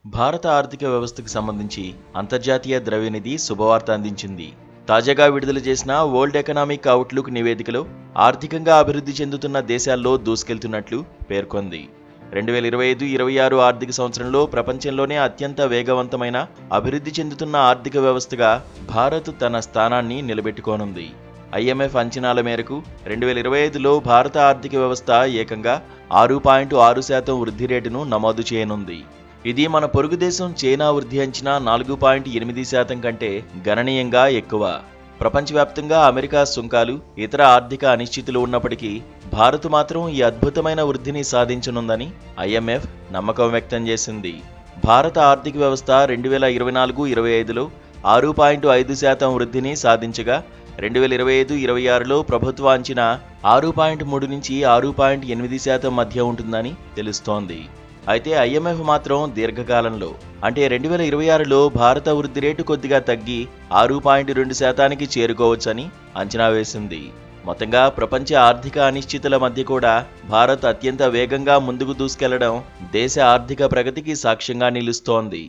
భారత ఆర్థిక వ్యవస్థకు సంబంధించి అంతర్జాతీయ ద్రవ్యనిధి శుభవార్త అందించింది. తాజాగా విడుదల చేసిన వరల్డ్ ఎకనామిక్ అవుట్లుక్ నివేదికలో ఆర్థికంగా అభివృద్ధి చెందుతున్న దేశాల్లో దూసుకెళ్తున్నట్లు పేర్కొంది. 2025-26 ఆర్థిక సంవత్సరంలో ప్రపంచంలోనే అత్యంత వేగవంతమైన అభివృద్ధి చెందుతున్న ఆర్థిక వ్యవస్థగా భారత్ తన స్థానాన్ని నిలబెట్టుకోనుంది. IMF అంచనాల మేరకు 2025లో భారత ఆర్థిక వ్యవస్థ ఏకంగా 6.6% వృద్ధి రేటును నమోదు చేయనుంది. ఇది మన పొరుగు దేశం చైనా వృద్ధి అంచనా 4.8% కంటే గణనీయంగా ఎక్కువ. ప్రపంచవ్యాప్తంగా అమెరికా సుంకాలు, ఇతర ఆర్థిక అనిశ్చితులు ఉన్నప్పటికీ భారత్ మాత్రం ఈ అద్భుతమైన వృద్ధిని సాధించనుందని IMF నమ్మకం వ్యక్తం చేసింది. భారత ఆర్థిక వ్యవస్థ 2024-25లో 6.5% వృద్ధిని సాధించగా 2025-26లో ప్రభుత్వ అంచనా 6.3 నుంచి 6.8% మధ్య ఉంటుందని తెలుస్తోంది. అయితే IMF మాత్రం దీర్ఘకాలంలో అంటే 2026లో భారత వృద్ధి రేటు కొద్దిగా తగ్గి 6.2%కి చేరుకోవచ్చని అంచనా వేసింది. మొత్తంగా ప్రపంచ ఆర్థిక అనిశ్చితుల మధ్య కూడా భారత్ అత్యంత వేగంగా ముందుకు దూసుకెళ్లడం దేశ ఆర్థిక ప్రగతికి సాక్ష్యంగా నిలుస్తోంది.